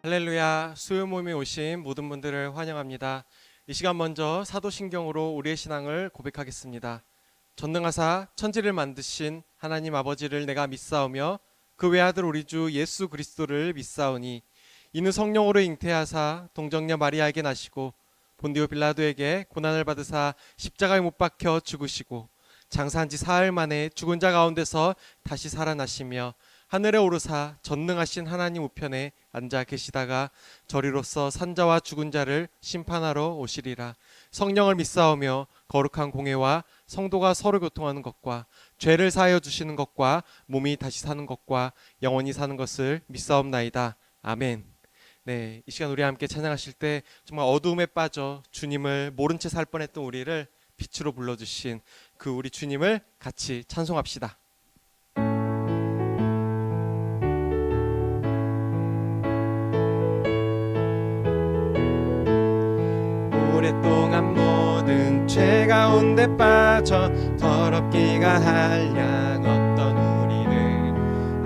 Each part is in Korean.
할렐루야. 수요 모임에 오신 모든 분들을 환영합니다. 이 시간 먼저 사도신경으로 우리의 신앙을 고백하겠습니다. 전능하사 천지를 만드신 하나님 아버지를 내가 믿사오며 그 외아들 우리 주 예수 그리스도를 믿사오니 이는 성령으로 잉태하사 동정녀 마리아에게 나시고 본디오 빌라도에게 고난을 받으사 십자가에 못 박혀 죽으시고 장사한 지 사흘 만에 죽은 자 가운데서 다시 살아나시며 하늘에 오르사 전능하신 하나님 우편에 앉아 계시다가 저리로서 산자와 죽은 자를 심판하러 오시리라. 성령을 믿사오며 거룩한 공회와 성도가 서로 교통하는 것과 죄를 사하여 주시는 것과 몸이 다시 사는 것과 영원히 사는 것을 믿사옵나이다. 아멘. 네, 이 시간 우리 함께 찬양하실 때 정말 어두움에 빠져 주님을 모른 채 살 뻔했던 우리를 빛으로 불러주신 그 우리 주님을 같이 찬송합시다. 오랫동안 모든 죄 가운데 빠져 더럽기가 한량없던 우리는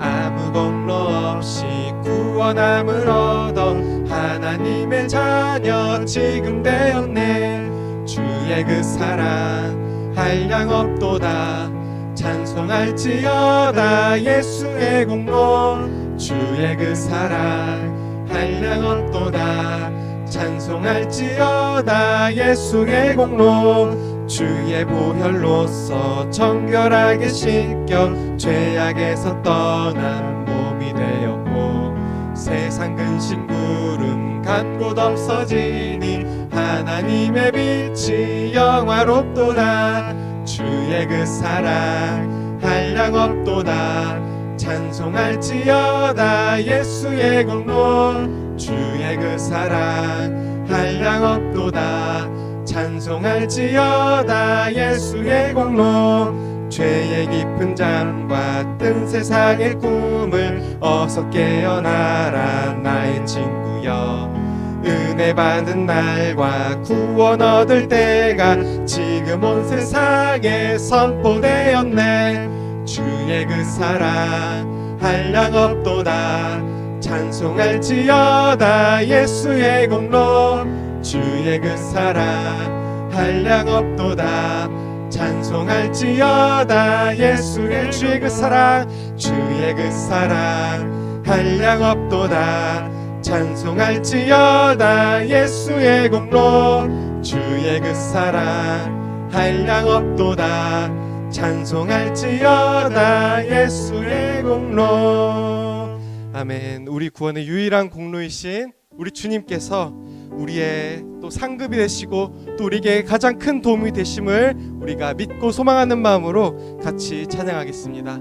아무 공로 없이 구원함을 얻어 하나님의 자녀 지금 되었네. 주의 그 사랑 한량없도다. 찬송할지어다 예수의 공로. 주의 그 사랑 한량없도다. 찬송할지어다 예수의 공로. 주의 보혈로서 정결하게 씻겨 죄악에서 떠난 몸이 되었고 세상 근심 구름 간 곳 없어지니 하나님의 빛이 영화롭도다. 주의 그 사랑 한량없도다. 찬송할지어다 예수의 공로. 주의 그 사랑 한량없도다. 찬송할지어다 예수의 공로. 죄의 깊은 잠과 뜬 세상의 꿈을 어서 깨어나라 나의 친구여. 은혜 받은 날과 구원 얻을 때가 지금 온 세상에 선포되었네. 주의 그 사랑 한량없도다. 찬송할지어다 예수의 공로. 주의 그 사랑 한량없도다. 찬송할지어다 예수의 주의 그 사랑. 주의 그 사랑 한량없도다. 찬송할지어다 예수의 공로. 주의 그 사랑 한량없도다. 찬송할지어다 예수의 공로. 아멘. 우리 구원의 유일한 공로이신 우리 주님께서 우리의 또 상급이 되시고 또 우리에게 가장 큰 도움이 되심을 우리가 믿고 소망하는 마음으로 같이 찬양하겠습니다.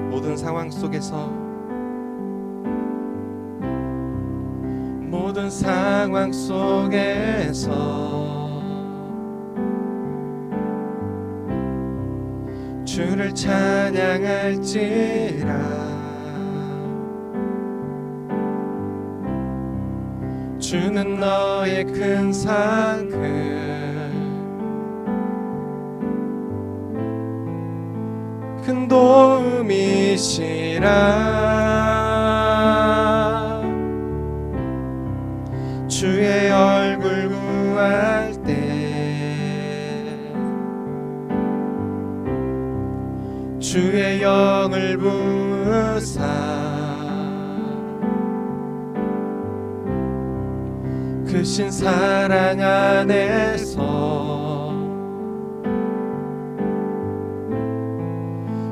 모든 상황 속에서 모든 상황 속에서 주를 찬양할지라. 주는 너의 큰 상급 큰 도움이시라. 주의 얼굴 구할 때 주의 영을 부으사 크신 사랑 안에서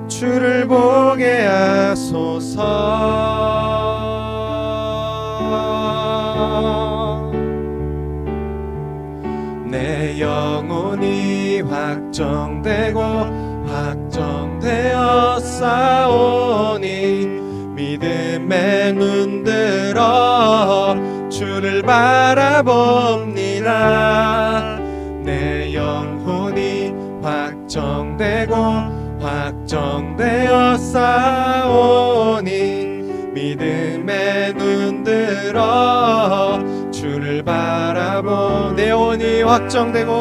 주를 보게 하소서. 내 영혼이 확정되고 확정되었사오니 믿음의 눈 들어 주를 바라봅니다. 내 영혼이 확정되고 확정되었사오니 믿음의 눈 들어 주를 바라보. 내 영혼이 확정되고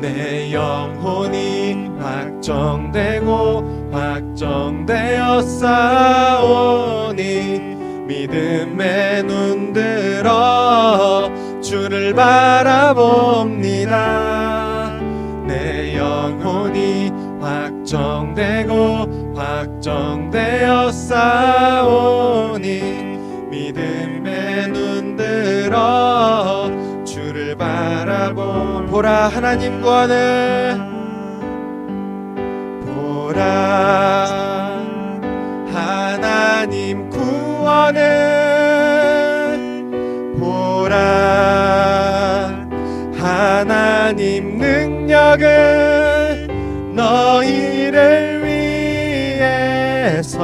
내 영혼이 확정되고 확정되고 확정되었사오니 믿음에 눈들어 주를 바라봅니다. 내 영혼이 확정되고 확정되었사오니 믿음에 눈들어 주를 보라 하나님 구원을 보라 하나님 구원을 보라 하나님 능력을 너희를 위해서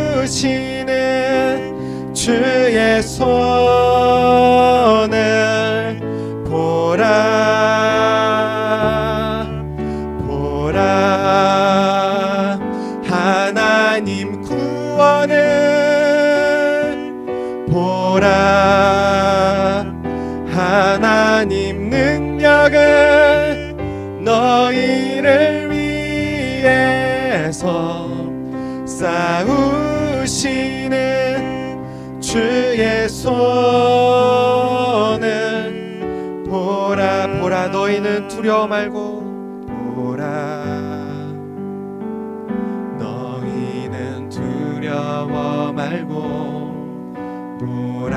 싸우시는 주의 손을 보라 보라 하나님 구원을 보라 하나님 능력을 너희를 위해서 싸우시는 주의 손을 보라 보라 너희는 두려워 말고 보라 너희는 두려워 말고 보라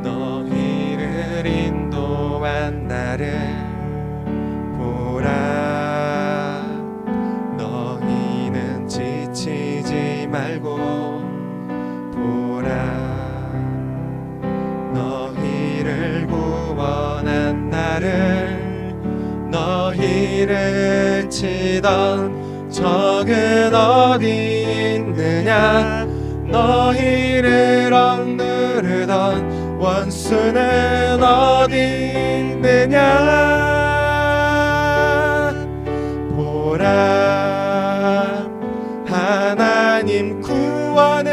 너희를 인도한 나를 보라 너희는 지치지 말고 보라 너희를 구원한 나를 너희를 치던 적은 어디 있느냐 너희를 억누르던 원수는 어디 있느냐 보라 하나님 구원을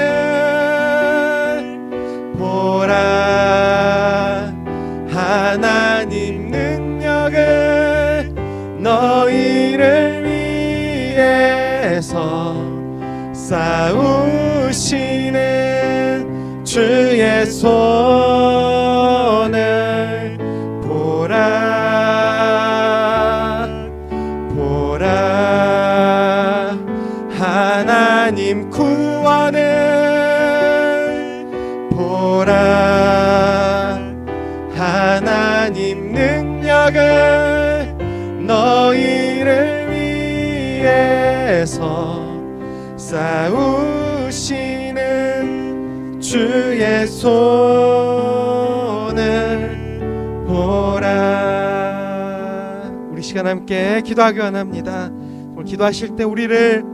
보라 하나님 능력을 너희를 위해서 싸우시는 주의 손을 보라 보라 하나님 구원을 보라 하나님 능력을 너희를 위해서 싸우시는 주의 손을 보라. 우리 시간 함께 기도하기 원합니다. 오늘 기도하실 때 우리를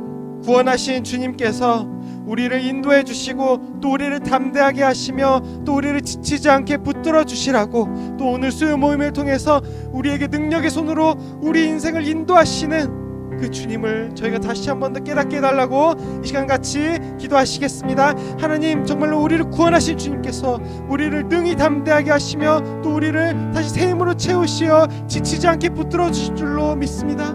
구원하신 주님께서 우리를 인도해 주시고 또 우리를 담대하게 하시며 또 우리를 지치지 않게 붙들어 주시라고 또 오늘 수요 모임을 통해서 우리에게 능력의 손으로 우리 인생을 인도하시는 그 주님을 저희가 다시 한 번 더 깨닫게 해달라고 이 시간 같이 기도하시겠습니다. 하나님 정말로 우리를 구원하신 주님께서 우리를 능히 담대하게 하시며 또 우리를 다시 새 힘으로 채우시어 지치지 않게 붙들어 주실 줄로 믿습니다.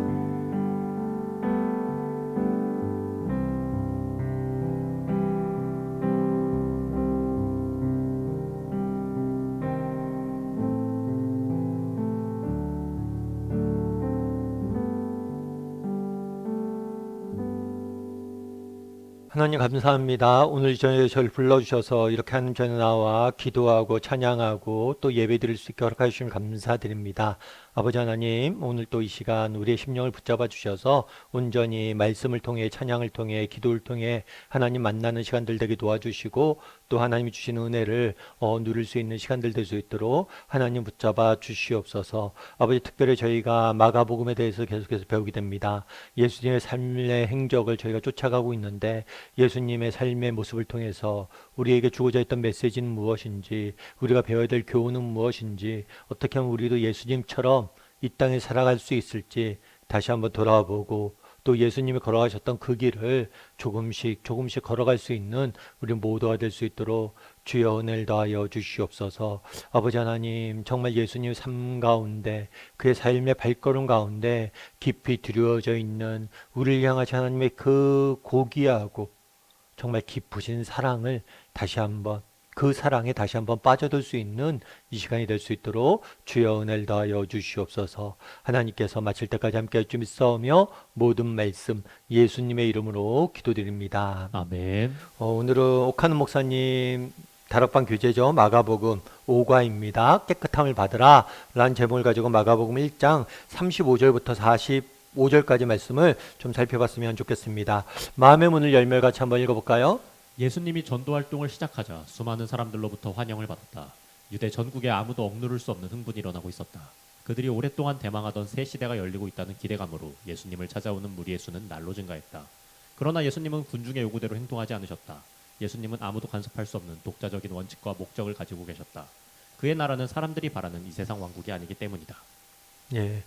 하나님 감사합니다. 오늘 저를 불러주셔서 이렇게 하는 전에 나와 기도하고 찬양하고 또 예배드릴 수 있게 허락해 주시면 감사드립니다. 아버지 하나님, 오늘 또 이 시간 우리의 심령을 붙잡아 주셔서 온전히 말씀을 통해 찬양을 통해 기도를 통해 하나님 만나는 시간들 되게 도와주시고 또 하나님이 주시는 은혜를 누릴 수 있는 시간들 될 수 있도록 하나님 붙잡아 주시옵소서. 아버지, 특별히 저희가 마가복음에 대해서 계속해서 배우게 됩니다. 예수님의 삶의 행적을 저희가 쫓아가고 있는데 예수님의 삶의 모습을 통해서 우리에게 주고자 했던 메시지는 무엇인지, 우리가 배워야 될 교훈은 무엇인지, 어떻게 하면 우리도 예수님처럼 이 땅에 살아갈 수 있을지 다시 한번 돌아보고 또 예수님이 걸어가셨던 그 길을 조금씩 조금씩 걸어갈 수 있는 우리 모두가 될 수 있도록 주여 은혜를 더하여 주시옵소서. 아버지 하나님, 정말 예수님 삶 가운데 그의 삶의 발걸음 가운데 깊이 드리워져 있는 우리를 향하신 하나님의 그 고귀하고 정말 깊으신 사랑을 다시 한번, 그 사랑에 다시 한번 빠져들 수 있는 이 시간이 될 수 있도록 주여 은혜를 더하여 주시옵소서. 하나님께서 마칠 때까지 함께 할 줄 믿사오며 모든 말씀 예수님의 이름으로 기도드립니다. 아멘. 오늘은 옥하는 목사님 다락방 교재죠. 마가복음 5과입니다. 깨끗함을 받으라 라는 제목을 가지고 마가복음 1장 35절부터 45절까지 말씀을 좀 살펴봤으면 좋겠습니다. 마음의 문을 열며 같이 한번 읽어볼까요? 예수님이 전도 활동을 시작하자 수많은 사람들로부터 환영을 받았다. 유대 전국에 아무도 억누를 수 없는 흥분이 일어나고 있었다. 그들이 오랫동안 대망하던 새 시대가 열리고 있다는 기대감으로 예수님을 찾아오는 무리의 수는 날로 증가했다. 그러나 예수님은 군중의 요구대로 행동하지 않으셨다. 예수님은 아무도 간섭할 수 없는 독자적인 원칙과 목적을 가지고 계셨다. 그의 나라는 사람들이 바라는 이 세상 왕국이 아니기 때문이다. 예,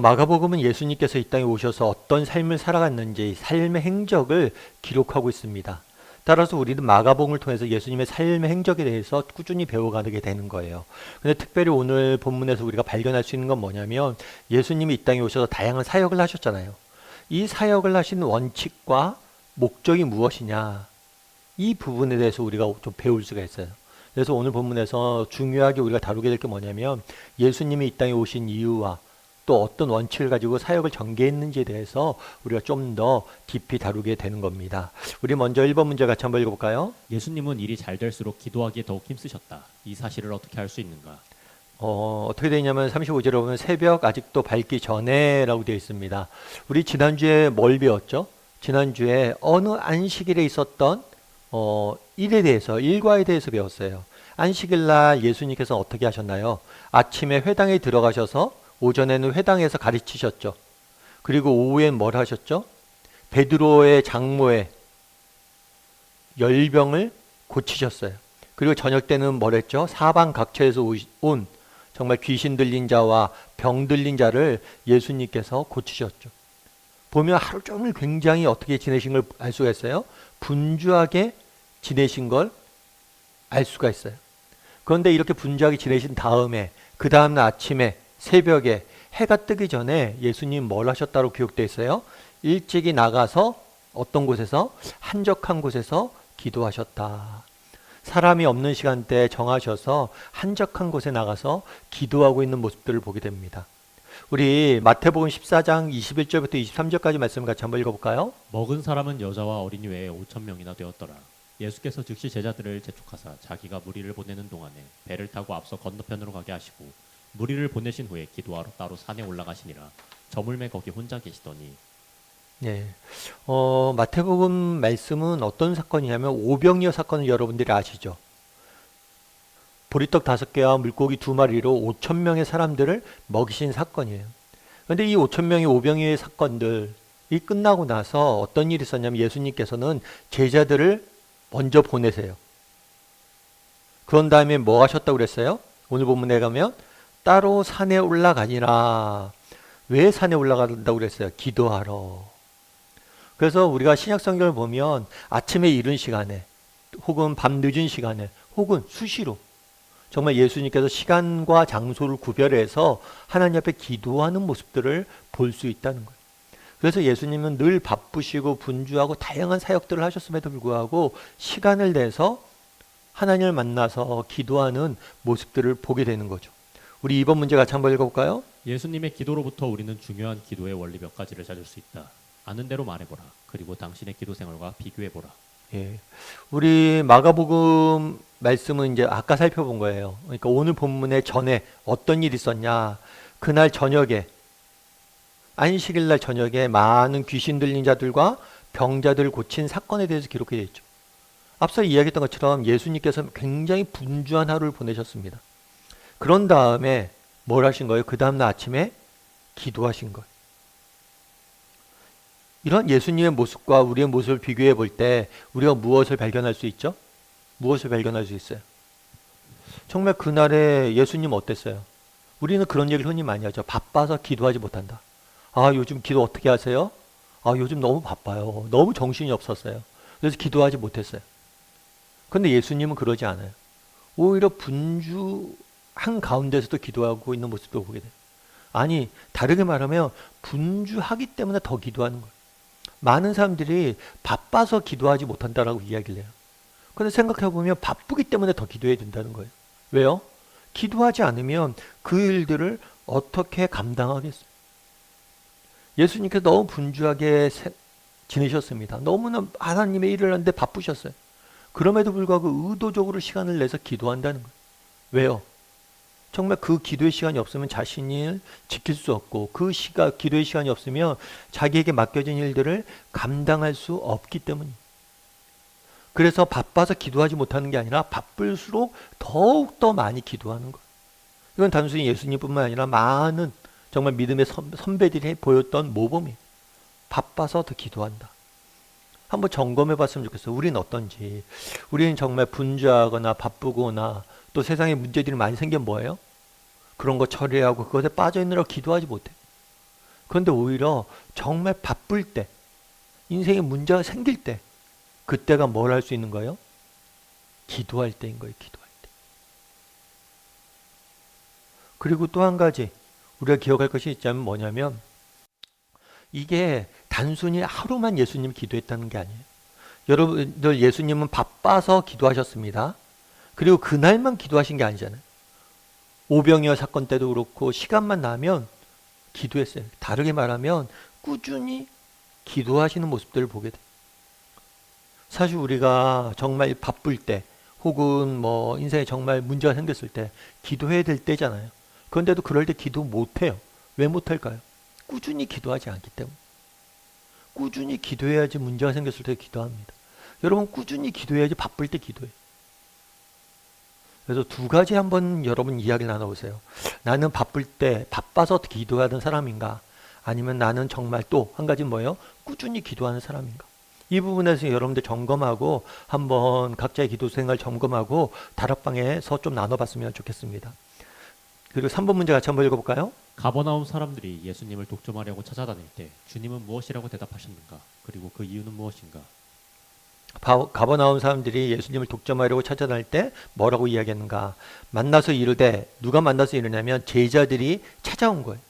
마가복음은 예수님께서 이 땅에 오셔서 어떤 삶을 살아갔는지 삶의 행적을 기록하고 있습니다. 따라서 우리는 마가복음을 통해서 예수님의 삶의 행적에 대해서 꾸준히 배워가게 되는 거예요. 근데 특별히 오늘 본문에서 우리가 발견할 수 있는 건 뭐냐면 예수님이 이 땅에 오셔서 다양한 사역을 하셨잖아요. 이 사역을 하신 원칙과 목적이 무엇이냐, 이 부분에 대해서 우리가 좀 배울 수가 있어요. 그래서 오늘 본문에서 중요하게 우리가 다루게 될 게 뭐냐면 예수님이 이 땅에 오신 이유와 또 어떤 원칙을 가지고 사역을 전개했는지에 대해서 우리가 좀 더 깊이 다루게 되는 겁니다. 우리 먼저 1번 문제 같이 한번 읽어볼까요? 예수님은 일이 잘 될수록 기도하기에 더욱 힘쓰셨다. 이 사실을 어떻게 할 수 있는가? 어떻게 되냐면 35절에 보면 새벽 아직도 밝기 전에 라고 되어 있습니다. 우리 지난주에 뭘 배웠죠? 지난주에 어느 안식일에 있었던 일에 대해서, 일과에 대해서 배웠어요. 안식일 날 예수님께서 어떻게 하셨나요? 아침에 회당에 들어가셔서 오전에는 회당에서 가르치셨죠. 그리고 오후엔 뭘 하셨죠? 베드로의 장모의 열병을 고치셨어요. 그리고 저녁 때는 뭘 했죠? 사방 각처에서 온 정말 귀신 들린 자와 병 들린 자를 예수님께서 고치셨죠. 보면 하루 종일 굉장히 어떻게 지내신 걸 알 수가 있어요. 분주하게 지내신 걸 알 수가 있어요. 그런데 이렇게 분주하게 지내신 다음에 그 다음날 아침에 새벽에 해가 뜨기 전에 예수님 뭘 하셨다고 기록되어 있어요? 일찍이 나가서 어떤 곳에서? 한적한 곳에서 기도하셨다. 사람이 없는 시간대에 정하셔서 한적한 곳에 나가서 기도하고 있는 모습들을 보게 됩니다. 우리 마태복음 14장 21절부터 23절까지 말씀 같이 한번 읽어볼까요? 먹은 사람은 여자와 어린이 외에 5천 명이나 되었더라. 예수께서 즉시 제자들을 재촉하사 자기가 무리를 보내는 동안에 배를 타고 앞서 건너편으로 가게 하시고 무리를 보내신 후에 기도하러 따로 산에 올라가시니라. 저물매 거기 혼자 계시더니. 네, 마태복음 말씀은 어떤 사건이냐면 오병이어 사건을 여러분들이 아시죠? 보리떡 5개와 물고기 2마리로 5천 명의 사람들을 먹이신 사건이에요. 그런데 이 5천 명의 오병이어의 사건들이 끝나고 나서 어떤 일이 있었냐면 예수님께서는 제자들을 먼저 보내세요. 그런 다음에 뭐 하셨다고 그랬어요? 오늘 본문에 가면 따로 산에 올라가니라. 왜 산에 올라간다고 그랬어요? 기도하러. 그래서 우리가 신약 성경을 보면 아침에 이른 시간에 혹은 밤 늦은 시간에 혹은 수시로 정말 예수님께서 시간과 장소를 구별해서 하나님 앞에 기도하는 모습들을 볼 수 있다는 거예요. 그래서 예수님은 늘 바쁘시고 분주하고 다양한 사역들을 하셨음에도 불구하고 시간을 내서 하나님을 만나서 기도하는 모습들을 보게 되는 거죠. 우리 2번 문제 같이 한번 읽어볼까요? 예수님의 기도로부터 우리는 중요한 기도의 원리 몇 가지를 찾을 수 있다. 아는 대로 말해보라. 그리고 당신의 기도 생활과 비교해보라. 예, 우리 마가복음 말씀은 이제 아까 살펴본 거예요. 그러니까 오늘 본문의 전에 어떤 일이 있었냐. 그날 저녁에 안식일 날 저녁에 많은 귀신 들린 자들과 병자들을 고친 사건에 대해서 기록되어 있죠. 앞서 이야기했던 것처럼 예수님께서 굉장히 분주한 하루를 보내셨습니다. 그런 다음에 뭘 하신 거예요? 그 다음날 아침에 기도하신 거예요. 이런 예수님의 모습과 우리의 모습을 비교해 볼 때 우리가 무엇을 발견할 수 있죠? 무엇을 발견할 수 있어요? 정말 그날에 예수님 어땠어요? 우리는 그런 얘기를 흔히 많이 하죠. 바빠서 기도하지 못한다. 아, 요즘 기도 어떻게 하세요? 요즘 너무 바빠요. 너무 정신이 없었어요. 그래서 기도하지 못했어요. 그런데 예수님은 그러지 않아요. 오히려 분주한 가운데서도 기도하고 있는 모습도 보게 돼요. 아니, 다르게 말하면 분주하기 때문에 더 기도하는 거예요. 많은 사람들이 바빠서 기도하지 못한다라고 이야기를 해요. 그런데 생각해보면 바쁘기 때문에 더 기도해야 된다는 거예요. 왜요? 기도하지 않으면 그 일들을 어떻게 감당하겠어요? 예수님께서 너무 분주하게 지내셨습니다. 너무나 하나님의 일을 하는데 바쁘셨어요. 그럼에도 불구하고 의도적으로 시간을 내서 기도한다는 거예요. 왜요? 정말 그 기도의 시간이 없으면 자신을 지킬 수 없고 기도의 시간이 없으면 자기에게 맡겨진 일들을 감당할 수 없기 때문이에요. 그래서 바빠서 기도하지 못하는 게 아니라 바쁠수록 더욱더 많이 기도하는 거예요. 이건 단순히 예수님뿐만 아니라 많은 정말 믿음의 선배들이 보였던 모범이에요. 바빠서 더 기도한다. 한번 점검해 봤으면 좋겠어요. 우리는 어떤지. 우리는 정말 분주하거나 바쁘거나 또 세상에 문제들이 많이 생기면 뭐예요? 그런 거 처리하고 그것에 빠져있느라고 기도하지 못해요. 그런데 오히려 정말 바쁠 때, 인생에 문제가 생길 때, 그때가 뭘 할 수 있는 거예요? 기도할 때인 거예요. 기도할 때. 그리고 또 한 가지 우리가 기억할 것이 있자면 뭐냐면 이게 단순히 하루만 예수님 기도했다는 게 아니에요. 여러분들 예수님은 바빠서 기도하셨습니다. 그리고 그날만 기도하신 게 아니잖아요. 오병이어 사건 때도 그렇고 시간만 나면 기도했어요. 다르게 말하면 꾸준히 기도하시는 모습들을 보게 돼요. 사실 우리가 정말 바쁠 때 혹은 뭐 인생에 정말 문제가 생겼을 때 기도해야 될 때잖아요. 그런데도 그럴 때 기도 못해요. 왜 못할까요? 꾸준히 기도하지 않기 때문에. 꾸준히 기도해야지 문제가 생겼을 때 기도합니다. 여러분 꾸준히 기도해야지 바쁠 때 기도해요. 그래서 두 가지 한번 여러분 이야기를 나눠보세요. 나는 바쁠 때 바빠서 기도하던 사람인가? 아니면 나는 정말 또 한 가지는 뭐예요? 꾸준히 기도하는 사람인가? 이 부분에서 여러분들 점검하고 한번 각자의 기도 생활 점검하고 다락방에서 좀 나눠봤으면 좋겠습니다. 그리고 3번 문제 같이 한번 읽어볼까요? 가버나움 사람들이 예수님을 독점하려고 찾아다닐 때 주님은 무엇이라고 대답하셨는가? 그리고 그 이유는 무엇인가? 가버나움 사람들이 예수님을 독점하려고 찾아다닐 때 뭐라고 이야기했는가? 만나서 이르되, 누가 만나서 이르냐면 제자들이 찾아온 거예요.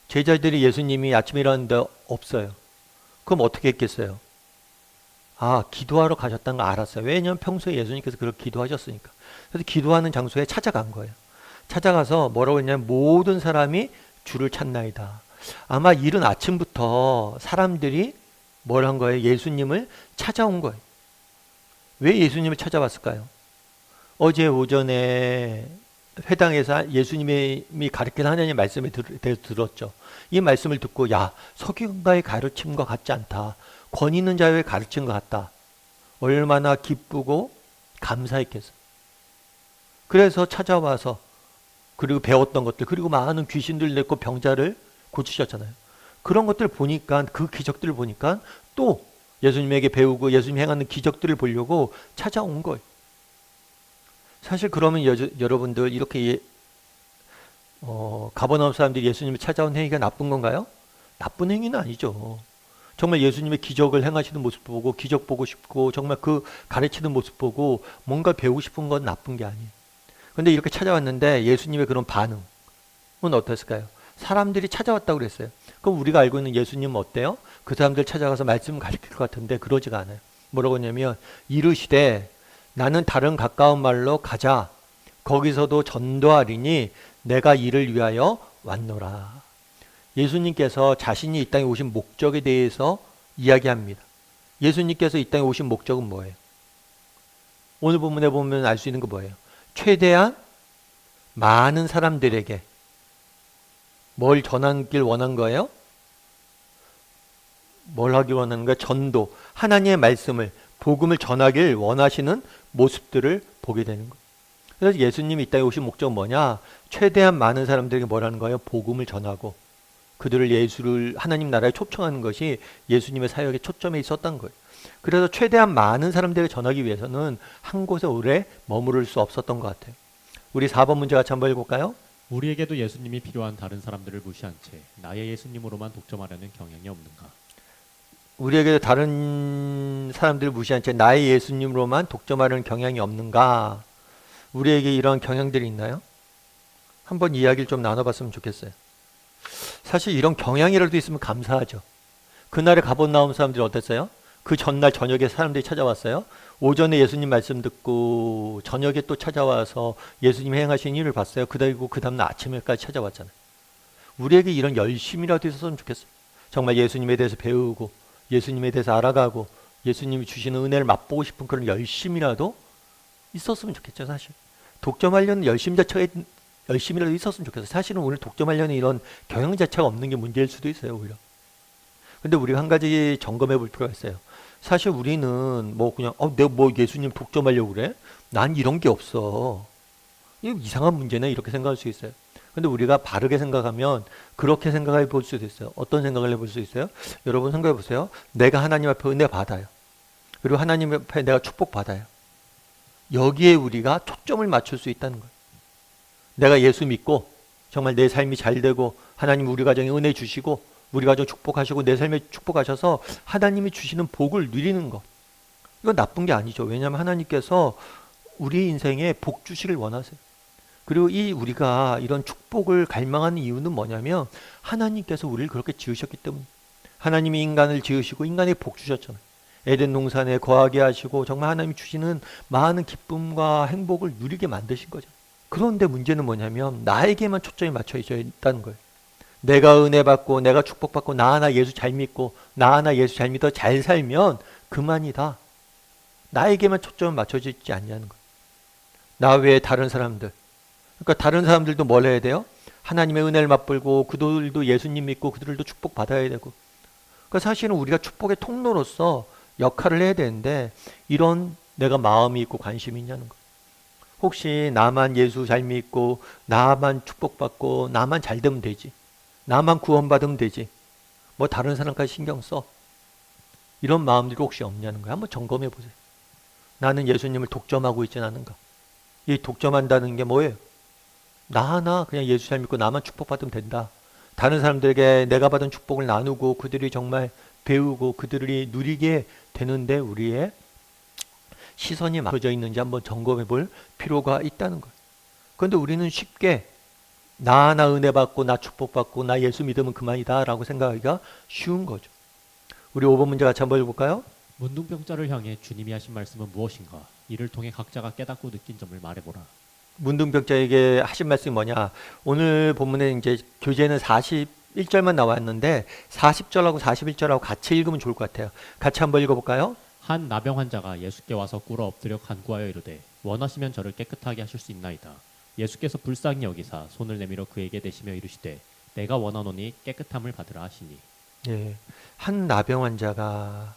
제자들이 예수님이 아침에 일어났는데 없어요. 그럼 어떻게 했겠어요? 기도하러 가셨다는 거 알았어요. 왜냐하면 평소에 예수님께서 그렇게 기도하셨으니까. 그래서 기도하는 장소에 찾아간 거예요. 찾아가서 뭐라고 했냐면 모든 사람이 주를 찾나이다. 아마 이른 아침부터 사람들이 뭘 한 거예요? 예수님을 찾아온 거예요. 왜 예수님을 찾아왔을까요? 어제 오전에 회당에서 예수님이 가르친 하나님의 말씀에 대해서 들었죠. 이 말씀을 듣고 서기관과의 가르침과 같지 않다. 권위 있는 자의 가르친 것 같다. 얼마나 기쁘고 감사했겠어요. 그래서 찾아와서 그리고 배웠던 것들 그리고 많은 귀신들 냈고 병자를 고치셨잖아요. 그런 것들을 보니까 그 기적들을 보니까 또 예수님에게 배우고 예수님이 행하는 기적들을 보려고 찾아온 거예요. 사실 그러면 여러분들 이렇게 가버나움 사람들이 예수님을 찾아온 행위가 나쁜 건가요? 나쁜 행위는 아니죠. 정말 예수님의 기적을 행하시는 모습 보고 기적 보고 싶고 정말 그 가르치는 모습 보고 뭔가 배우고 싶은 건 나쁜 게 아니에요. 그런데 이렇게 찾아왔는데 예수님의 그런 반응은 어땠을까요? 사람들이 찾아왔다고 그랬어요. 그럼 우리가 알고 있는 예수님은 어때요? 그 사람들 찾아가서 말씀을 가르칠 것 같은데 그러지가 않아요. 뭐라고 하냐면 이르시되 나는 다른 가까운 말로 가자. 거기서도 전도하리니 내가 이를 위하여 왔노라. 예수님께서 자신이 이 땅에 오신 목적에 대해서 이야기합니다. 예수님께서 이 땅에 오신 목적은 뭐예요? 오늘 본문에 보면 알 수 있는 거 뭐예요? 최대한 많은 사람들에게 뭘 전하길 원한 거예요? 뭘 하길 원하는 거예요? 전도, 하나님의 말씀을, 복음을 전하길 원하시는 모습들을 보게 되는 거예요. 그래서 예수님이 이 땅에 오신 목적은 뭐냐? 최대한 많은 사람들에게 뭐라는 거예요? 복음을 전하고 그들을 하나님 나라에 초청하는 것이 예수님의 사역의 초점에 있었던 거예요. 그래서 최대한 많은 사람들에게 전하기 위해서는 한 곳에 오래 머무를 수 없었던 것 같아요. 우리 4번 문제 같이 한번 읽어볼까요? 우리에게도 예수님이 필요한 다른 사람들을 무시한 채 나의 예수님으로만 독점하려는 경향이 없는가? 우리에게 다른 사람들을 무시한 채 나의 예수님으로만 독점하려는 경향이 없는가? 우리에게 이런 경향들이 있나요? 한번 이야기를 좀 나눠봤으면 좋겠어요. 사실 이런 경향이라도 있으면 감사하죠. 그날에 가버나움 사람들이 어땠어요? 그 전날 저녁에 사람들이 찾아왔어요. 오전에 예수님 말씀 듣고 저녁에 또 찾아와서 예수님 행하신 일을 봤어요. 그리고 그 다음날 아침에까지 찾아왔잖아요. 우리에게 이런 열심이라도 있었으면 좋겠어요. 정말 예수님에 대해서 배우고 예수님에 대해서 알아가고 예수님이 주시는 은혜를 맛보고 싶은 그런 열심이라도 있었으면 좋겠죠. 사실 독점하려는 열심 자체가 열심이라도 있었으면 좋겠어요. 사실은 오늘 독점하려는 이런 경영 자체가 없는 게 문제일 수도 있어요. 오히려. 근데 우리가 한 가지 점검해 볼 필요가 있어요. 사실 우리는 뭐 그냥 내가 뭐 예수님 독점하려고 그래? 난 이런 게 없어. 이거 이상한 문제네 이렇게 생각할 수 있어요. 근데 우리가 바르게 생각하면 그렇게 생각해 볼 수도 있어요. 어떤 생각을 해볼 수 있어요? 여러분 생각해 보세요. 내가 하나님 앞에 은혜 받아요. 그리고 하나님 앞에 내가 축복 받아요. 여기에 우리가 초점을 맞출 수 있다는 거예요. 내가 예수 믿고 정말 내 삶이 잘 되고 하나님 우리 가정에 은혜 주시고 우리 가정 축복하시고 내 삶에 축복하셔서 하나님이 주시는 복을 누리는 것. 이건 나쁜 게 아니죠. 왜냐하면 하나님께서 우리 인생에 복 주시길 원하세요. 그리고 우리가 이런 축복을 갈망하는 이유는 뭐냐면 하나님께서 우리를 그렇게 지으셨기 때문에 하나님이 인간을 지으시고 인간에 복 주셨잖아요. 에덴 동산에 거하게 하시고 정말 하나님이 주시는 많은 기쁨과 행복을 누리게 만드신 거죠. 그런데 문제는 뭐냐면 나에게만 초점이 맞춰져 있다는 거예요. 내가 은혜 받고 내가 축복받고 나 하나 예수 잘 믿고 나 하나 예수 잘 믿어 잘 살면 그만이다. 나에게만 초점을 맞춰져 있지 않냐는 거예요. 나 외에 다른 사람들. 그러니까 다른 사람들도 뭘 해야 돼요? 하나님의 은혜를 맛보고 그들도 예수님 믿고 그들도 축복받아야 되고. 그러니까 사실은 우리가 축복의 통로로서 역할을 해야 되는데 이런 내가 마음이 있고 관심이 있냐는 거예요. 혹시 나만 예수 잘 믿고 나만 축복받고 나만 잘 되면 되지. 나만 구원받으면 되지. 뭐 다른 사람까지 신경 써. 이런 마음들이 혹시 없냐는 거예요. 한번 점검해 보세요. 나는 예수님을 독점하고 있지는 않은가. 이 독점한다는 게 뭐예요? 나 하나 그냥 예수 잘 믿고 나만 축복받으면 된다. 다른 사람들에게 내가 받은 축복을 나누고 그들이 정말 배우고 그들이 누리게 되는데 우리의 시선이 맞춰져 있는지 한번 점검해 볼 필요가 있다는 거예요. 그런데 우리는 쉽게 나 하나 은혜 받고 나 축복받고 나 예수 믿으면 그만이다 라고 생각하기가 쉬운 거죠. 우리 5번 문제 같이 한번 해볼까요? 문둥병자를 향해 주님이 하신 말씀은 무엇인가? 이를 통해 각자가 깨닫고 느낀 점을 말해보라. 문둥병자에게 하신 말씀이 뭐냐? 오늘 본문에 이제 교재는 41절만 나왔는데 40절하고 41절하고 같이 읽으면 좋을 것 같아요. 같이 한번 읽어볼까요? 한 나병 환자가 예수께 와서 꿇어 엎드려 간구하여 이르되 원하시면 저를 깨끗하게 하실 수 있나이다. 예수께서 불쌍히 여기사 손을 내밀어 그에게 대시며 이르시되 내가 원하노니 깨끗함을 받으라 하시니. 예, 한 나병 환자가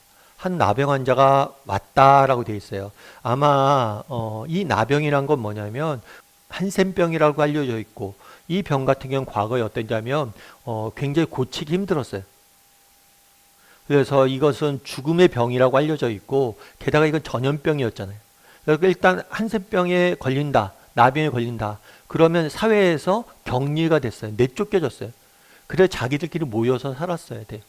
왔다라고 되어 있어요. 아마 이 나병이란 건 뭐냐면 한센병이라고 알려져 있고 이 병 같은 경우는 과거에 어땠냐면 굉장히 고치기 힘들었어요. 그래서 이것은 죽음의 병이라고 알려져 있고 게다가 이건 전염병이었잖아요. 그래서 일단 한센병에 걸린다, 나병에 걸린다. 그러면 사회에서 격리가 됐어요. 내쫓겨졌어요. 그래서 자기들끼리 모여서 살았어야 돼요.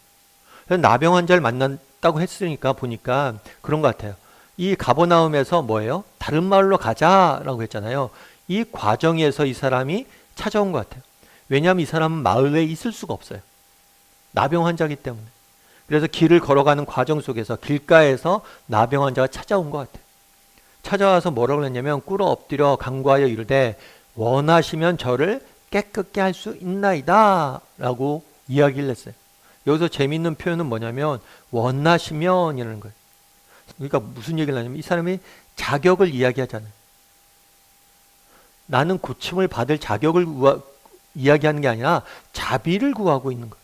그래서 나병 환자를 만났다고 했으니까 보니까 그런 것 같아요. 이 가버나움에서 뭐예요? 다른 마을로 가자라고 했잖아요. 이 과정에서 이 사람이 찾아온 것 같아요. 왜냐하면 이 사람은 마을에 있을 수가 없어요. 나병 환자이기 때문에. 그래서 길을 걸어가는 과정 속에서 길가에서 나병 환자가 찾아온 것 같아요. 찾아와서 뭐라고 했냐면 꿇어 엎드려 간구하여 이르되 원하시면 저를 깨끗게 할 수 있나이다 라고 이야기를 했어요. 여기서 재미있는 표현은 뭐냐면 원하시면 이라는 거예요. 그러니까 무슨 얘기를 하냐면 이 사람이 자격을 이야기하잖아요. 나는 고침을 받을 자격을 이야기하는 게 아니라 자비를 구하고 있는 거예요.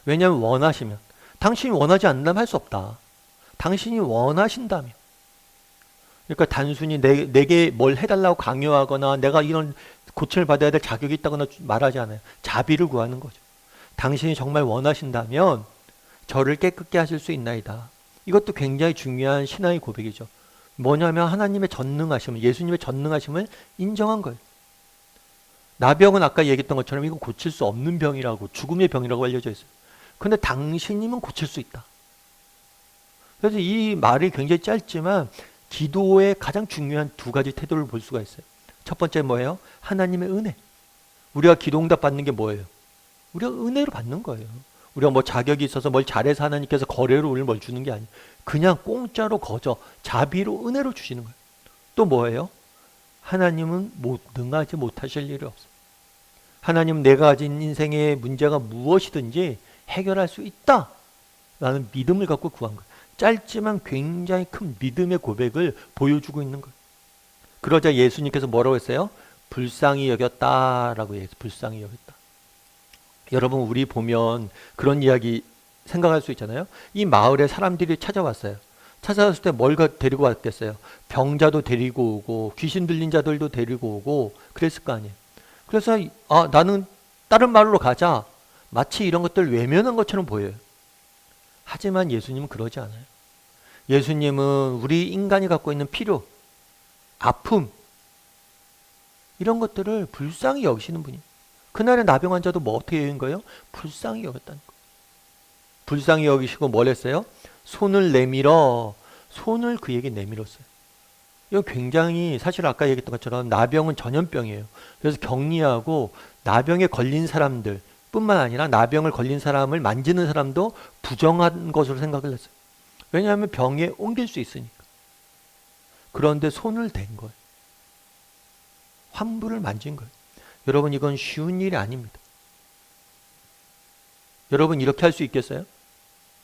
왜냐하면 원하시면 당신이 원하지 않는다면 할 수 없다. 당신이 원하신다면. 그러니까 단순히 내게 뭘 해달라고 강요하거나 내가 이런 고침을 받아야 될 자격이 있다거나 말하지 않아요. 자비를 구하는 거죠. 당신이 정말 원하신다면 저를 깨끗게 하실 수 있나이다. 이것도 굉장히 중요한 신앙의 고백이죠. 뭐냐면 하나님의 전능하심을, 예수님의 전능하심을 인정한 거예요. 나병은 아까 얘기했던 것처럼 이거 고칠 수 없는 병이라고, 죽음의 병이라고 알려져 있어요. 근데 당신이면 고칠 수 있다. 그래서 이 말이 굉장히 짧지만 기도의 가장 중요한 두 가지 태도를 볼 수가 있어요. 첫 번째 뭐예요? 하나님의 은혜. 우리가 기도 응답 받는 게 뭐예요? 우리가 은혜로 받는 거예요. 우리가 뭐 자격이 있어서 뭘 잘해서 하나님께서 거래로 우리를 뭘 주는 게 아니에요. 그냥 공짜로 거저 자비로 은혜로 주시는 거예요. 또 뭐예요? 하나님은 능하지 못하실 일이 없어요. 하나님은 내가 가진 인생의 문제가 무엇이든지 해결할 수 있다 라는 믿음을 갖고 구한 거예요. 짧지만 굉장히 큰 믿음의 고백을 보여주고 있는 거예요. 그러자 예수님께서 뭐라고 했어요? 불쌍히 여겼다라고 얘기했어요. 불쌍히 여겼다. 여러분, 우리 보면 그런 이야기 생각할 수 있잖아요. 이 마을에 사람들이 찾아왔어요. 찾아왔을 때 뭘 데리고 왔겠어요? 병자도 데리고 오고 귀신 들린 자들도 데리고 오고 그랬을 거 아니에요. 그래서 나는 다른 마을로 가자. 마치 이런 것들 외면한 것처럼 보여요. 하지만 예수님은 그러지 않아요. 예수님은 우리 인간이 갖고 있는 필요, 아픔 이런 것들을 불쌍히 여기시는 분이에요. 그날의 나병 환자도 뭐 어떻게 여긴 거예요? 불쌍히 여겼다는 거예요. 불쌍히 여기시고 뭘 했어요? 손을 내밀어 손을 그에게 내밀었어요. 이건 굉장히 사실 아까 얘기했던 것처럼 나병은 전염병이에요. 그래서 격리하고 나병에 걸린 사람들 뿐만 아니라 나병을 걸린 사람을 만지는 사람도 부정한 것으로 생각을 했어요. 왜냐하면 병에 옮길 수 있으니까. 그런데 손을 댄 거예요. 환부를 만진 거예요. 여러분, 이건 쉬운 일이 아닙니다. 여러분, 이렇게 할 수 있겠어요?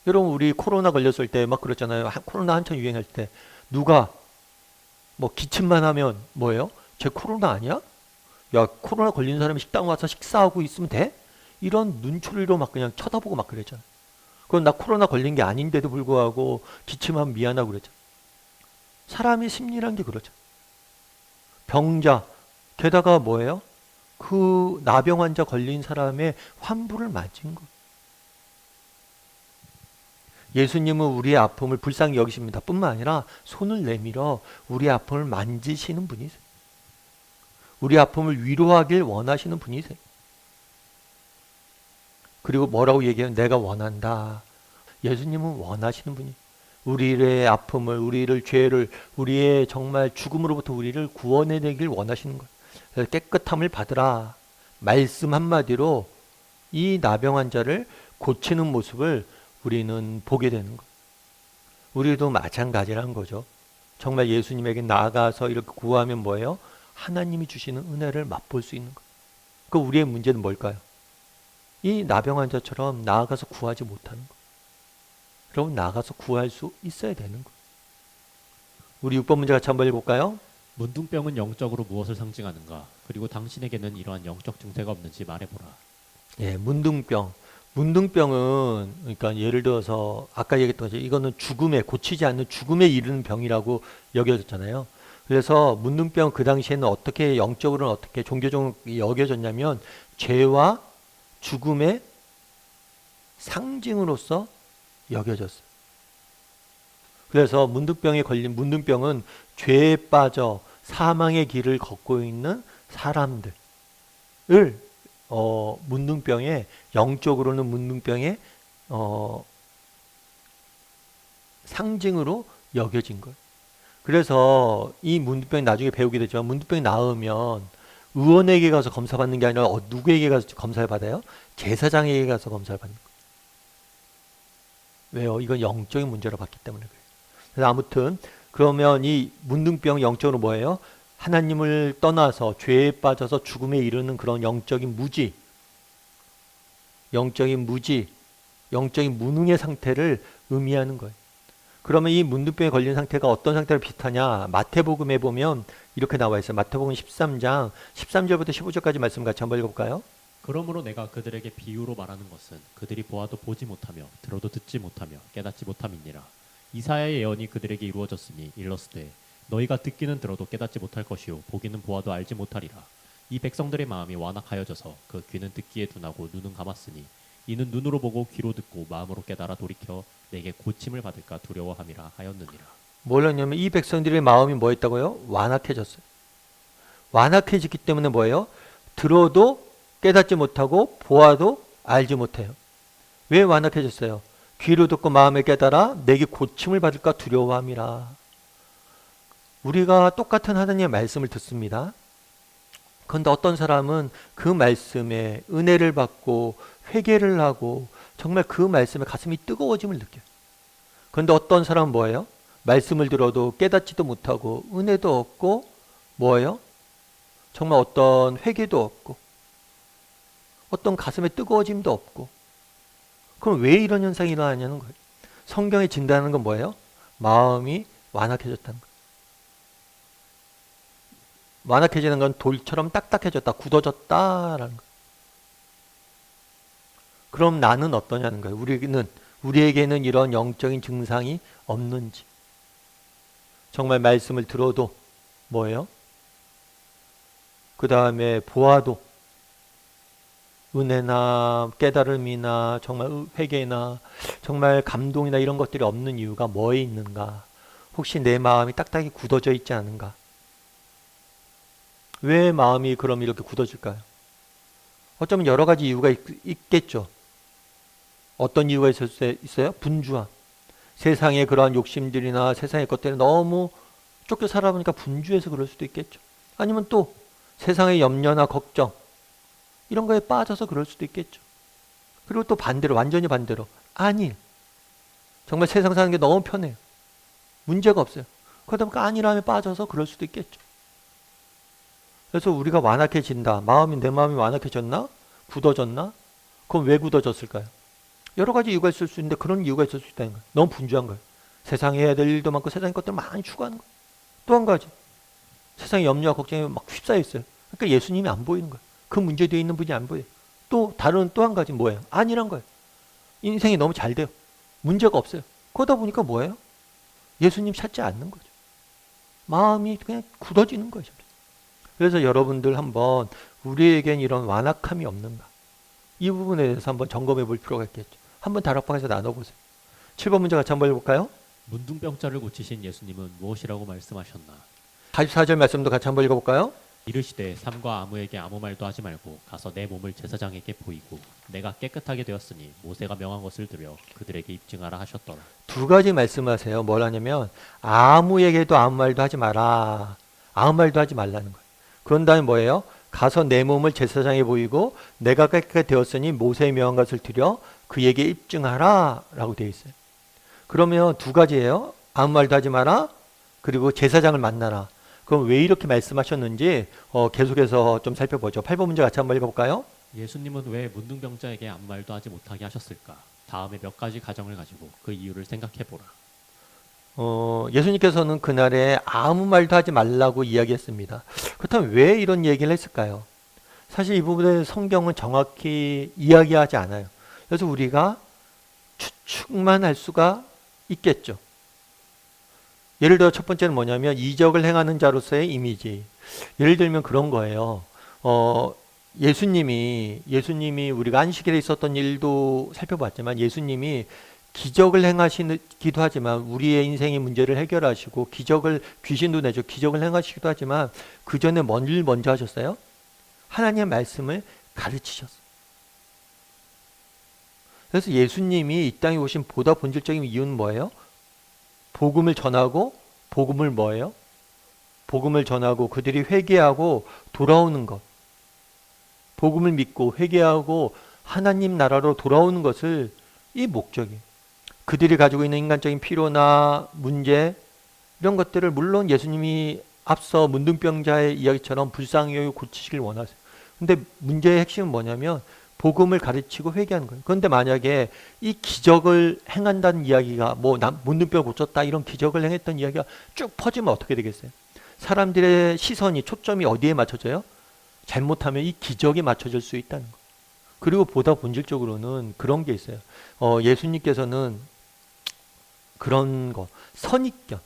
여러분, 우리 코로나 걸렸을 때 막 그랬잖아요. 코로나 한참 유행할 때 누가 뭐 기침만 하면 뭐예요? 쟤 코로나 아니야? 야, 코로나 걸린 사람이 식당 와서 식사하고 있으면 돼? 이런 눈초리로 막 그냥 쳐다보고 막 그랬잖아요. 그건 나 코로나 걸린 게 아닌데도 불구하고 기침하면 미안하고 그랬잖아요. 사람의 심리란 게 그렇죠. 병자, 게다가 뭐예요? 그 나병 환자 걸린 사람의 환부를 맞은 거예요. 예수님은 우리의 아픔을 불쌍히 여기십니다. 뿐만 아니라 손을 내밀어 우리의 아픔을 만지시는 분이세요. 우리 아픔을 위로하길 원하시는 분이세요. 그리고 뭐라고 얘기해요? 내가 원한다. 예수님은 원하시는 분이에요. 우리의 아픔을, 우리를 죄를, 우리의 정말 죽음으로부터 우리를 구원해내길 원하시는 거예요. 그래서 깨끗함을 받으라. 말씀 한마디로 이 나병 환자를 고치는 모습을 우리는 보게 되는 거예요. 우리도 마찬가지라는 거죠. 정말 예수님에게 나아가서 이렇게 구하면 뭐예요? 하나님이 주시는 은혜를 맛볼 수 있는 거예요. 그 우리의 문제는 뭘까요? 이 나병 환자처럼 나아가서 구하지 못하는 거예요. 여러분, 나아가서 구할 수 있어야 되는 거예요. 우리 6번 문제 같이 한번 읽어볼까요? 문둥병은 영적으로 무엇을 상징하는가? 그리고 당신에게는 이러한 영적 증세가 없는지 말해보라. 예, 문둥병. 문둥병은 그러니까 예를 들어서 아까 얘기했던 것처럼 이거는 죽음에 고치지 않는 죽음에 이르는 병이라고 여겨졌잖아요. 그래서 문둥병 그 당시에는 어떻게 영적으로는 어떻게 종교적으로 여겨졌냐면 죄와 죽음의 상징으로서 여겨졌어요. 그래서 문둥병에 걸린 문둥병은 죄에 빠져 사망의 길을 걷고 있는 사람들을 문둥병의 영적으로는 문둥병의 상징으로 여겨진 거예요. 그래서 이 문둥병이 나중에 배우게 되죠. 문둥병이 나으면 의원에게 가서 검사 받는 게 아니라 누구에게 가서 검사를 받아요? 제사장에게 가서 검사를 받는 거예요. 왜요? 이건 영적인 문제로 봤기 때문에 그래요. 그래서 아무튼 그러면 이 문둥병 영적으로 뭐예요? 하나님을 떠나서 죄에 빠져서 죽음에 이르는 그런 영적인 무지, 영적인 무능의 상태를 의미하는 거예요. 그러면 이 문둥병에 걸린 상태가 어떤 상태로 비슷하냐? 마태복음에 보면 이렇게 나와 있어요. 마태복음 13장 13절부터 15절까지 말씀 같이 한번 읽어볼까요? 그러므로 내가 그들에게 비유로 말하는 것은 그들이 보아도 보지 못하며 들어도 듣지 못하며 깨닫지 못함이니라. 이사야의 예언이 그들에게 이루어졌으니 일렀으되 너희가 듣기는 들어도 깨닫지 못할 것이요 보기는 보아도 알지 못하리라. 이 백성들의 마음이 완악하여져서 그 귀는 듣기에 둔하고 눈은 감았으니 이는 눈으로 보고 귀로 듣고 마음으로 깨달아 돌이켜 내게 고침을 받을까 두려워함이라 하였느니라. 뭘 했냐면 이 백성들의 마음이 뭐 했다고요? 완악해졌어요. 완악해졌기 때문에 뭐예요? 들어도 깨닫지 못하고 보아도 알지 못해요. 왜 완악해졌어요? 귀로 듣고 마음에 깨달아 내게 고침을 받을까 두려워함이라. 우리가 똑같은 하나님의 말씀을 듣습니다. 그런데 어떤 사람은 그 말씀에 은혜를 받고 회개를 하고 정말 그 말씀에 가슴이 뜨거워짐을 느껴요. 그런데 어떤 사람은 뭐예요? 말씀을 들어도 깨닫지도 못하고 은혜도 없고 뭐예요? 정말 어떤 회개도 없고 어떤 가슴에 뜨거워짐도 없고. 그럼 왜 이런 현상이 일어나냐는 거예요. 성경이 진단하는 건 뭐예요? 마음이 완악해졌다는 거예요. 완악해지는 건 돌처럼 딱딱해졌다, 굳어졌다라는 거예요. 그럼 나는 어떠냐는 거예요. 우리에게는 이런 영적인 증상이 없는지. 정말 말씀을 들어도 뭐예요? 그 다음에 보아도 은혜나 깨달음이나 정말 회개나 정말 감동이나 이런 것들이 없는 이유가 뭐에 있는가? 혹시 내 마음이 딱딱히 굳어져 있지 않은가? 왜 마음이 그럼 이렇게 굳어질까요? 어쩌면 여러 가지 이유가 있겠죠. 어떤 이유가 있을 수 있어요? 분주함. 세상의 그러한 욕심들이나 세상의 것들이 너무 쫓겨 살아보니까 분주해서 그럴 수도 있겠죠. 아니면 또 세상의 염려나 걱정 이런 거에 빠져서 그럴 수도 있겠죠. 그리고 또 반대로, 완전히 반대로 안일. 정말 세상 사는 게 너무 편해요. 문제가 없어요. 그러다 보니까 안일함에 빠져서 그럴 수도 있겠죠. 그래서 우리가 완악해진다. 내 마음이 완악해졌나? 굳어졌나? 그럼 왜 굳어졌을까요? 여러 가지 이유가 있을 수 있는데 그런 이유가 있을 수 있다는 거예요. 너무 분주한 거예요. 세상에 해야 될 일도 많고 세상의 것들을 많이 추구하는 거예요. 또 한 가지. 세상의 염려와 걱정에 막 휩싸여 있어요. 그러니까 예수님이 안 보이는 거예요. 그 문제에 있는 분이 안 보여요. 또 한 가지 뭐예요? 안일한 거예요. 인생이 너무 잘 돼요. 문제가 없어요. 그러다 보니까 뭐예요? 예수님 찾지 않는 거죠. 마음이 그냥 굳어지는 거예요. 그래서 여러분들 한번 우리에겐 이런 완악함이 없는가? 이 부분에 대해서 한번 점검해 볼 필요가 있겠죠. 한번 다락방에서 나눠보세요. 7번 문제 같이 한번 해볼까요? 문둥병자를 고치신 예수님은 무엇이라고 말씀하셨나? 44절 말씀도 같이 한번 읽어볼까요? 이르시되 삼가 아무에게 아무 말도 하지 말고 가서 내 몸을 제사장에게 보이고 내가 깨끗하게 되었으니 모세가 명한 것을 들여 그들에게 입증하라 하셨더라. 두 가지 말씀하세요. 뭘 하냐면 아무에게도 아무 말도 하지 마라. 아무 말도 하지 말라는 거예요. 그런 다음에 뭐예요? 가서 내 몸을 제사장에 보이고 내가 깨끗하게 되었으니 모세의 명한 것을 드려 그에게 입증하라 라고 되어 있어요. 그러면 두 가지예요. 아무 말도 하지 마라. 그리고 제사장을 만나라. 그럼 왜 이렇게 말씀하셨는지 계속해서 좀 살펴보죠. 8번 문제 같이 한번 읽어볼까요? 예수님은 왜 문둥병자에게 아무 말도 하지 못하게 하셨을까? 다음에 몇 가지 가정을 가지고 그 이유를 생각해보라. 예수님께서는 그날에 아무 말도 하지 말라고 이야기했습니다. 그렇다면 왜 이런 얘기를 했을까요? 사실 이 부분에 성경은 정확히 이야기하지 않아요. 그래서 우리가 추측만 할 수가 있겠죠. 예를 들어 첫 번째는 뭐냐면 이적을 행하는 자로서의 이미지. 예를 들면 그런 거예요. 예수님이 우리가 안식일에 있었던 일도 살펴봤지만 예수님이 기적을 행하시기도 하지만 우리의 인생의 문제를 해결하시고 귀신도 내죠. 기적을 행하시기도 하지만 그 전에 뭔 일 먼저 하셨어요? 하나님의 말씀을 가르치셨어요. 그래서 예수님이 이 땅에 오신 보다 본질적인 이유는 뭐예요? 복음을 전하고 복음을 뭐예요? 복음을 전하고 그들이 회개하고 돌아오는 것. 복음을 믿고 회개하고 하나님 나라로 돌아오는 것을 이 목적이에요. 그들이 가지고 있는 인간적인 필요나 문제 이런 것들을 물론 예수님이 앞서 문둥병자의 이야기처럼 불쌍히 여기고 고치시길 원하세요. 근데 문제의 핵심은 뭐냐면 복음을 가르치고 회개하는 거예요. 그런데 만약에 이 기적을 행한다는 이야기가 문둥병을 고쳤다 이런 기적을 행했던 이야기가 쭉 퍼지면 어떻게 되겠어요? 사람들의 시선이 초점이 어디에 맞춰져요? 잘못하면 이 기적에 맞춰질 수 있다는 거예요. 그리고 보다 본질적으로는 그런 게 있어요. 예수님께서는 그런 거 선입견,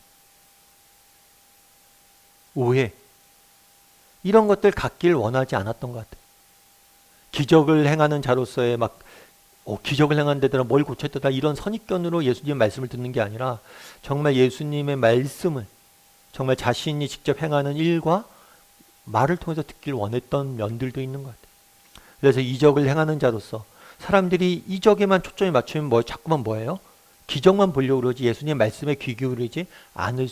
오해 이런 것들 갖길 원하지 않았던 것 같아요. 기적을 행하는 자로서의 기적을 행하는 데들은 뭘 고쳤다 이런 선입견으로 예수님의 말씀을 듣는 게 아니라 정말 예수님의 말씀을 정말 자신이 직접 행하는 일과 말을 통해서 듣길 원했던 면들도 있는 것 같아요. 그래서 이적을 행하는 자로서 사람들이 이적에만 초점이 맞추면 자꾸만 뭐예요? 기적만 보려고 그러지 예수님의 말씀에 귀 기울이지 않을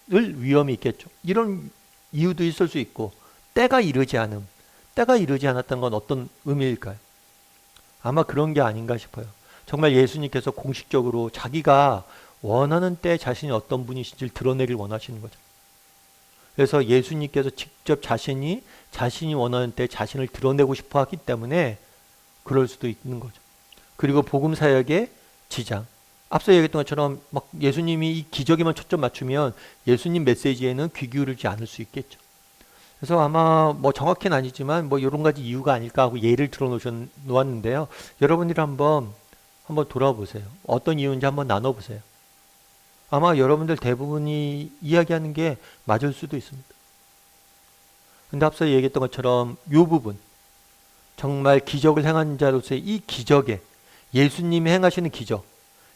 위험이 있겠죠. 이런 이유도 있을 수 있고 때가 이르지 않았던 건 어떤 의미일까요? 아마 그런 게 아닌가 싶어요. 정말 예수님께서 공식적으로 자기가 원하는 때 자신이 어떤 분이신지를 드러내길 원하시는 거죠. 그래서 예수님께서 직접 자신이 원하는 때 자신을 드러내고 싶어 하기 때문에 그럴 수도 있는 거죠. 그리고 복음 사역의 지장. 앞서 얘기했던 것처럼 막 예수님이 이 기적에만 초점 맞추면 예수님 메시지에는 귀 기울이지 않을 수 있겠죠. 그래서 아마 뭐 정확히는 아니지만 뭐 이런 가지 이유가 아닐까 하고 예를 들어 놓았는데요. 여러분들이 한번 돌아보세요. 어떤 이유인지 한번 나눠보세요. 아마 여러분들 대부분이 이야기하는 게 맞을 수도 있습니다. 근데 앞서 얘기했던 것처럼 이 부분, 정말 기적을 행한 자로서의 이 기적에 예수님이 행하시는 기적,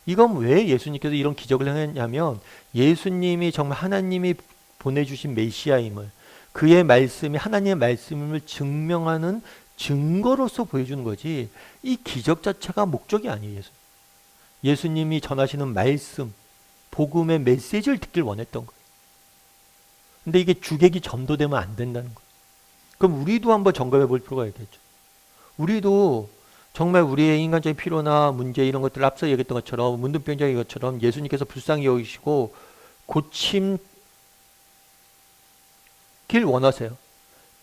이건 왜 예수님께서 이런 기적을 행했냐면 예수님이 정말 하나님이 보내주신 메시아임을, 그의 말씀이 하나님의 말씀을 증명하는 증거로서 보여주는 거지, 이 기적 자체가 목적이 아니에요. 예수님이 전하시는 말씀, 복음의 메시지를 듣길 원했던 거예요. 근데 이게 주객이 전도되면 안 된다는 거예요. 그럼 우리도 한번 점검해 볼 필요가 있겠죠. 우리도 정말 우리의 인간적인 필요나 문제 이런 것들 앞서 얘기했던 것처럼 문둥병자인 것처럼 예수님께서 불쌍히 여기시고 고침길 원하세요.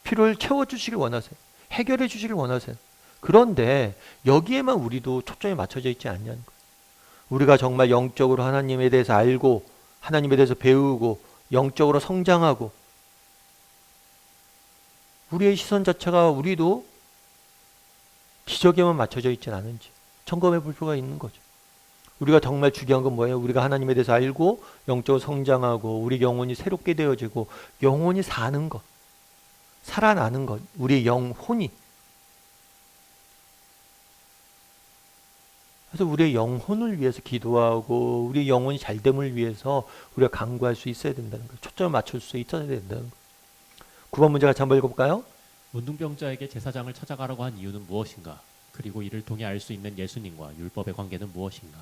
필요를 채워주시길 원하세요. 해결해 주시길 원하세요. 그런데 여기에만 우리도 초점이 맞춰져 있지 않냐는 거예요. 우리가 정말 영적으로 하나님에 대해서 알고 하나님에 대해서 배우고 영적으로 성장하고 우리의 시선 자체가 우리도 기적에만 맞춰져 있진 않은지 점검해 볼 필요가 있는 거죠. 우리가 정말 중요한 건 뭐예요? 우리가 하나님에 대해서 알고 영적으로 성장하고 우리 영혼이 새롭게 되어지고 영혼이 사는 것, 살아나는 것, 우리의 영혼이. 그래서 우리의 영혼을 위해서 기도하고 우리의 영혼이 잘됨을 위해서 우리가 간구할 수 있어야 된다는 거예요. 초점을 맞출 수 있어야 된다는 거예요. 9번 문제 같이 한번 읽어볼까요? 문둥병자에게 제사장을 찾아가라고 한 이유는 무엇인가? 그리고 이를 통해 알 수 있는 예수님과 율법의 관계는 무엇인가?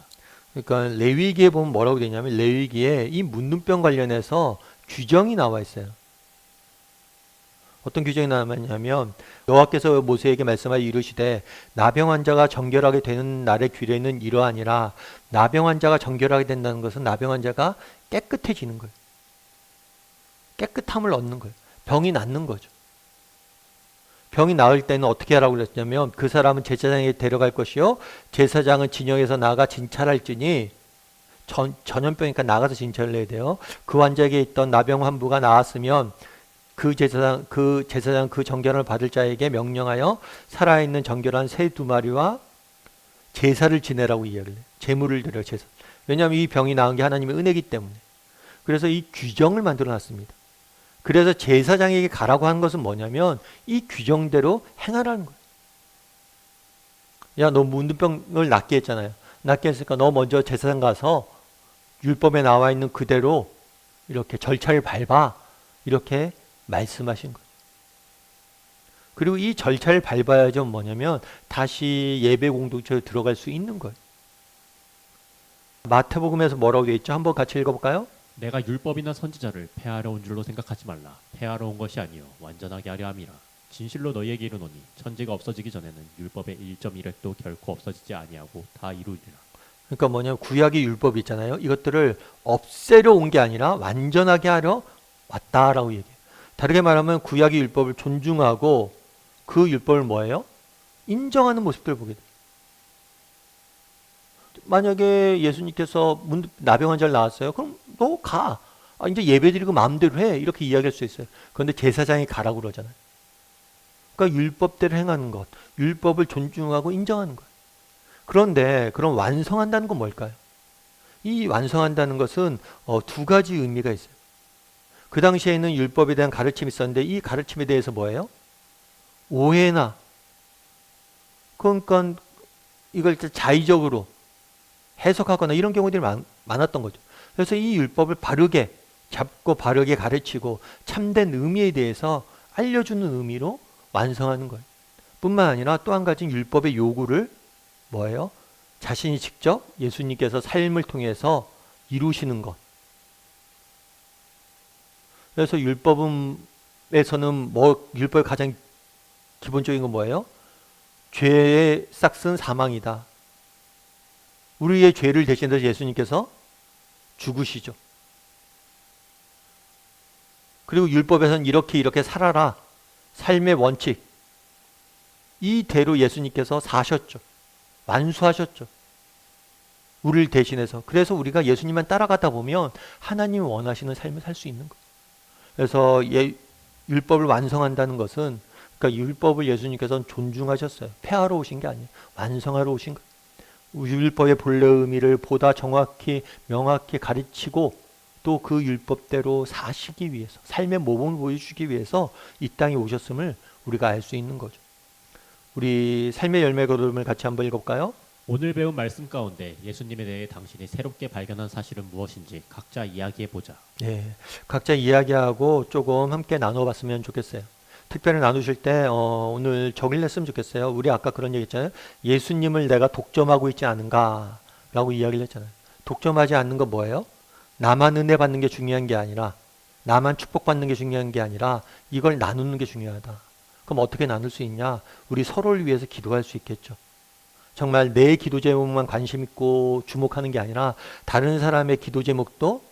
그러니까 레위기에 보면 뭐라고 되냐면 레위기에 이 문둥병 관련해서 규정이 나와 있어요. 어떤 규정이 나왔냐면 여호와께서 모세에게 말씀하여 이르시되 나병 환자가 정결하게 되는 날의 규례는 이러하니라. 나병 환자가 정결하게 된다는 것은 나병 환자가 깨끗해지는 거예요. 깨끗함을 얻는 거예요. 병이 낫는 거죠. 병이 나을 때는 어떻게 하라고 그랬냐면 그 사람은 제사장에게 데려갈 것이요 제사장은 진영에서 나가 진찰할지니 전염병이니까 나가서 진찰을 해야 돼요. 그 환자에게 있던 나병 환부가 나았으면 그 제사장 그 정결을 받을 자에게 명령하여 살아있는 정결한 새 2마리와 제사를 지내라고 이야기를 해요. 제물을 드려 제사. 왜냐하면 이 병이 나은 게 하나님의 은혜이기 때문에. 그래서 이 규정을 만들어 놨습니다. 그래서 제사장에게 가라고 한 것은 뭐냐면 이 규정대로 행하라는 거예요. 야, 너 문둥병을 낫게 했잖아요. 낫게 했으니까 너 먼저 제사장 가서 율법에 나와 있는 그대로 이렇게 절차를 밟아. 이렇게 말씀하신 거예요. 그리고 이 절차를 밟아야죠 뭐냐면 다시 예배 공동체에 들어갈 수 있는 거예요. 마태복음에서 뭐라고 되어 있죠? 한번 같이 읽어볼까요? 내가 율법이나 선지자를 폐하러 온 줄로 생각하지 말라. 폐하러 온 것이 아니요 완전하게 하려 함이라. 진실로 너희에게 이르노니 천지가 없어지기 전에는 율법의 1.1획도 결코 없어지지 아니하고 다 이루리라. 그러니까 뭐냐면 구약의 율법이 있잖아요. 이것들을 없애려 온 게 아니라 완전하게 하려 왔다라고 얘기해요. 다르게 말하면 구약의 율법을 존중하고 그 율법을 뭐예요? 인정하는 모습들을 보게 돼요. 만약에 예수님께서 나병 환자를 낳았어요. 그럼 너 가. 이제 예배드리고 마음대로 해. 이렇게 이야기할 수 있어요. 그런데 제사장이 가라고 그러잖아요. 그러니까 율법대로 행하는 것. 율법을 존중하고 인정하는 거예요. 그런데 그럼 완성한다는 건 뭘까요? 이 완성한다는 것은 2가지 의미가 있어요. 그 당시에는 율법에 대한 가르침이 있었는데 이 가르침에 대해서 뭐예요? 오해나 그러니까 이걸 자의적으로 해석하거나 이런 경우들이 많았던 거죠. 그래서 이 율법을 바르게 잡고 바르게 가르치고 참된 의미에 대해서 알려주는 의미로 완성하는 거예요. 뿐만 아니라 또 한 가지 율법의 요구를 뭐예요? 자신이 직접 예수님께서 삶을 통해서 이루시는 것. 그래서 율법에서는 율법의 가장 기본적인 건 뭐예요? 죄의 싹은 사망이다. 우리의 죄를 대신해서 예수님께서 죽으시죠. 그리고 율법에서는 이렇게 살아라. 삶의 원칙. 이대로 예수님께서 사셨죠. 완수하셨죠. 우리를 대신해서. 그래서 우리가 예수님만 따라가다 보면 하나님이 원하시는 삶을 살 수 있는 거예요. 그래서 율법을 완성한다는 것은, 그러니까 율법을 예수님께서는 존중하셨어요. 폐하러 오신 게 아니에요. 완성하러 오신 거예요. 율법의 본래 의미를 보다 정확히 명확히 가르치고 또 그 율법대로 사시기 위해서, 삶의 모범을 보여주기 위해서 이 땅에 오셨음을 우리가 알 수 있는 거죠. 우리 삶의 열매 걸음을 같이 한번 읽어볼까요? 오늘 배운 말씀 가운데 예수님에 대해 당신이 새롭게 발견한 사실은 무엇인지 각자 이야기해 보자. 네, 각자 이야기하고 조금 함께 나눠봤으면 좋겠어요. 특별히 나누실 때 오늘 적일냈으면 좋겠어요. 우리 아까 그런 얘기 했잖아요. 예수님을 내가 독점하고 있지 않은가 라고 이야기를 했잖아요. 독점하지 않는 건 뭐예요? 나만 은혜 받는 게 중요한 게 아니라, 나만 축복받는 게 중요한 게 아니라 이걸 나누는 게 중요하다. 그럼 어떻게 나눌 수 있냐? 우리 서로를 위해서 기도할 수 있겠죠. 정말 내 기도 제목만 관심 있고 주목하는 게 아니라 다른 사람의 기도 제목도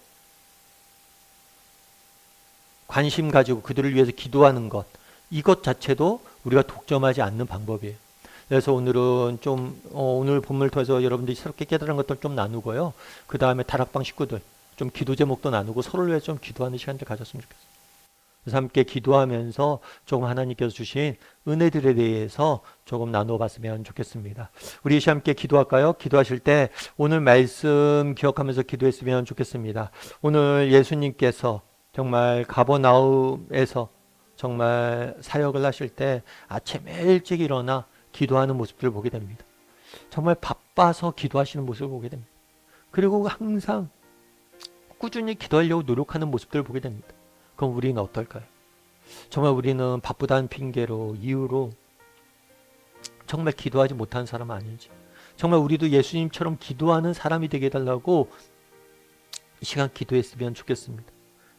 관심 가지고 그들을 위해서 기도하는 것, 이것 자체도 우리가 독점하지 않는 방법이에요. 그래서 오늘은 좀 오늘 본문을 통해서 여러분들이 새롭게 깨달은 것들 좀 나누고요. 그 다음에 다락방 식구들 좀 기도 제목도 나누고 서로를 위해서 좀 기도하는 시간들 가졌으면 좋겠어요. 그래서 함께 기도하면서 조금 하나님께서 주신 은혜들에 대해서 조금 나눠봤으면 좋겠습니다. 우리 함께 기도할까요? 기도하실 때 오늘 말씀 기억하면서 기도했으면 좋겠습니다. 오늘 예수님께서 정말 가버나움에서 정말 사역을 하실 때 아침에 일찍 일어나 기도하는 모습들을 보게 됩니다. 정말 바빠서 기도하시는 모습을 보게 됩니다. 그리고 항상 꾸준히 기도하려고 노력하는 모습들을 보게 됩니다. 그럼 우리는 어떨까요? 정말 우리는 바쁘다는 핑계로, 이유로 정말 기도하지 못하는 사람 아닌지, 정말 우리도 예수님처럼 기도하는 사람이 되게 해달라고 이 시간 기도했으면 좋겠습니다.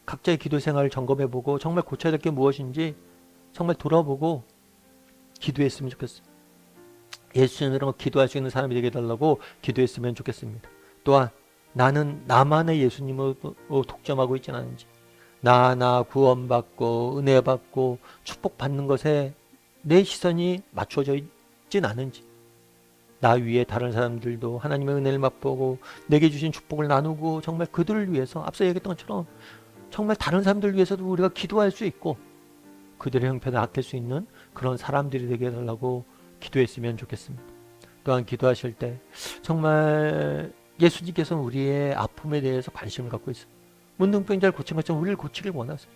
각자의 기도 생활을 점검해보고 정말 고쳐야 될 게 무엇인지 정말 돌아보고 기도했으면 좋겠습니다. 예수님처럼 기도할 수 있는 사람이 되게 해달라고 기도했으면 좋겠습니다. 또한 나는 나만의 예수님으로 독점하고 있지는 않은지, 나 구원받고 은혜받고 축복받는 것에 내 시선이 맞춰져 있진 않은지, 나 위에 다른 사람들도 하나님의 은혜를 맛보고 내게 주신 축복을 나누고 정말 그들을 위해서 앞서 얘기했던 것처럼 정말 다른 사람들 위해서도 우리가 기도할 수 있고 그들의 형편을 아낄 수 있는 그런 사람들이 되게 해달라고 기도했으면 좋겠습니다. 또한 기도하실 때 정말 예수님께서는 우리의 아픔에 대해서 관심을 갖고 있어요. 문둥병자를 고친 것처럼 우리를 고치길 원하세요.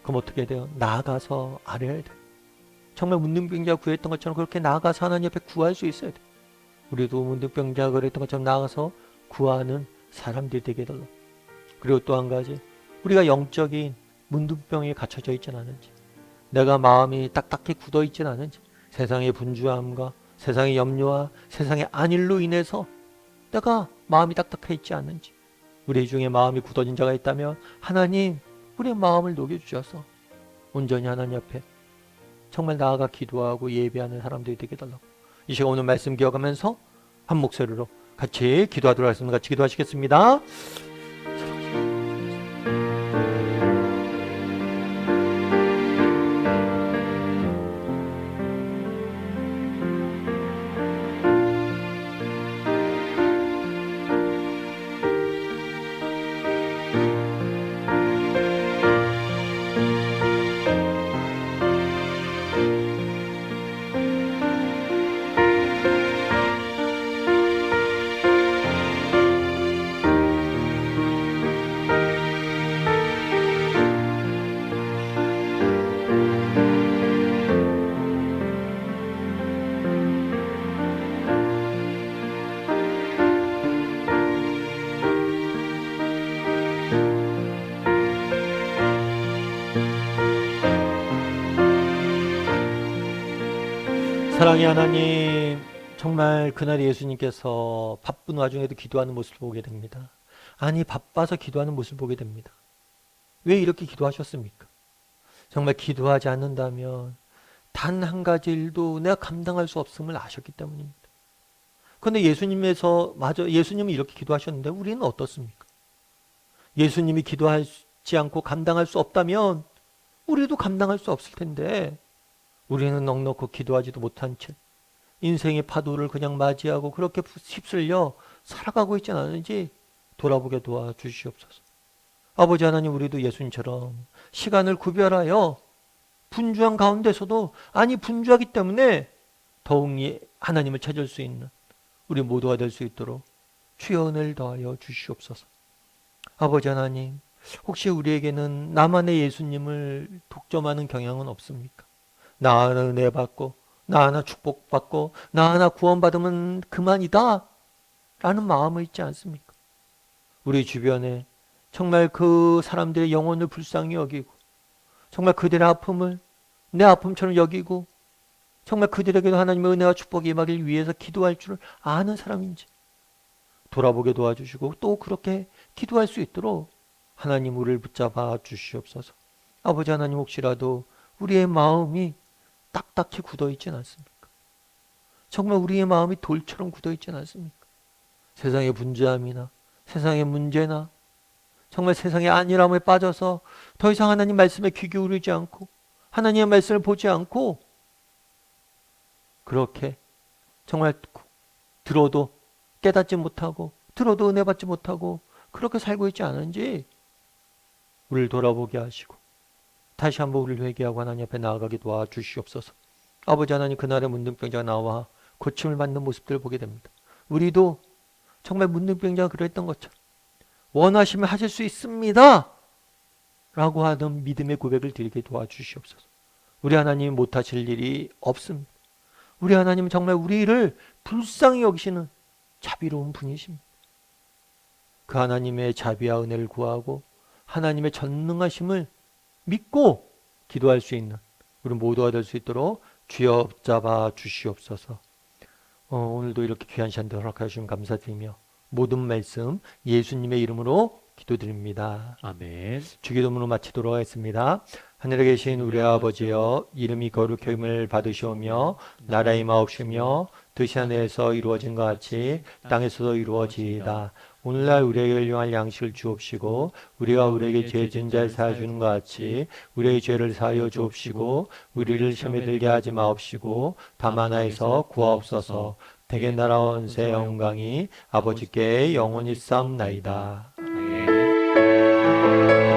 그럼 어떻게 돼요? 나아가서 아뢰야 돼요. 정말 문둥병자가 구했던 것처럼 그렇게 나아가서 하나님 옆에 구할 수 있어야 돼요. 우리도 문둥병자가 그랬던 것처럼 나아가서 구하는 사람들이 되게 해달라고. 그리고 또 한 가지, 우리가 영적인 문둥병에 갇혀져 있지는 않은지, 내가 마음이 딱딱히 굳어 있지는 않은지, 세상의 분주함과 세상의 염려와 세상의 안일로 인해서 내가 마음이 딱딱해 있지 않는지, 우리 중에 마음이 굳어진 자가 있다면 하나님 우리의 마음을 녹여주셔서 온전히 하나님 앞에 정말 나아가 기도하고 예배하는 사람들이 되게 해달라고. 이 시간 오늘 말씀 기억하면서 한 목소리로 같이 기도하도록 하겠습니다. 같이 기도하시겠습니다. 사랑의 하나님, 정말 그날 예수님께서 바쁜 와중에도 기도하는 모습을 보게 됩니다. 아니, 바빠서 기도하는 모습을 보게 됩니다. 왜 이렇게 기도하셨습니까? 정말 기도하지 않는다면 단 한 가지 일도 내가 감당할 수 없음을 아셨기 때문입니다. 그런데 예수님이 이렇게 기도하셨는데 우리는 어떻습니까? 예수님이 기도하지 않고 감당할 수 없다면 우리도 감당할 수 없을 텐데 우리는 넉넉히 기도하지도 못한 채 인생의 파도를 그냥 맞이하고 그렇게 휩쓸려 살아가고 있지 않은지 돌아보게 도와주시옵소서. 아버지 하나님, 우리도 예수님처럼 시간을 구별하여 분주한 가운데서도 분주하기 때문에 더욱 하나님을 찾을 수 있는 우리 모두가 될 수 있도록 주여 은혜를 더하여 주시옵소서. 아버지 하나님, 혹시 우리에게는 나만의 예수님을 독점하는 경향은 없습니까? 나 하나 은혜 받고 나 하나 축복받고 나 하나 구원받으면 그만이다 라는 마음은 있지 않습니까? 우리 주변에 정말 그 사람들의 영혼을 불쌍히 여기고 정말 그들의 아픔을 내 아픔처럼 여기고 정말 그들에게도 하나님의 은혜와 축복이 임하길 위해서 기도할 줄 아는 사람인지 돌아보게 도와주시고 또 그렇게 기도할 수 있도록 하나님 우리를 붙잡아 주시옵소서. 아버지 하나님, 혹시라도 우리의 마음이 딱딱히 굳어있진 않습니까? 정말 우리의 마음이 돌처럼 굳어있진 않습니까? 세상의 분주함이나 세상의 문제나 정말 세상의 안일함에 빠져서 더 이상 하나님 말씀에 귀 기울이지 않고 하나님의 말씀을 보지 않고 그렇게 정말 들어도 깨닫지 못하고 들어도 은혜 받지 못하고 그렇게 살고 있지 않은지 우리를 돌아보게 하시고 다시 한번 우리를 회개하고 하나님 앞에 나아가게 도와주시옵소서. 아버지 하나님, 그날에 문둥병자가 나와 고침을 받는 모습들을 보게 됩니다. 우리도 정말 문둥병자가 그랬던 것처럼 원하시면 하실 수 있습니다 라고 하는 믿음의 고백을 드리게 도와주시옵소서. 우리 하나님이 못하실 일이 없습니다. 우리 하나님은 정말 우리를 불쌍히 여기시는 자비로운 분이십니다. 그 하나님의 자비와 은혜를 구하고 하나님의 전능하심을 믿고 기도할 수 있는 우리 모두가 될 수 있도록 주여 붙잡아 주시옵소서. 오늘도 이렇게 귀한 시간 허락해 주시면 감사드리며 모든 말씀 예수님의 이름으로 기도드립니다. 아멘. 주기도문으로 마치도록 하겠습니다. 하늘에 계신 우리 아버지여, 이름이 거룩히 여김을 받으시오며 나라의 마옵시며 뜻이 하늘에서 이루어진 것 같이 땅에서도 이루어지이다. 오늘날 우리에게 일용할 양식을 주옵시고 우리가 우리에게 죄 지은 자를 사하여 주는 것 같이 우리의 죄를 사하여 주옵시고 우리를 시험에 들게 하지 마옵시고 다만 하에서 구하옵소서. 대개 나라 원세 영광이 아버지께 영원히 쌓옵나이다. 아멘.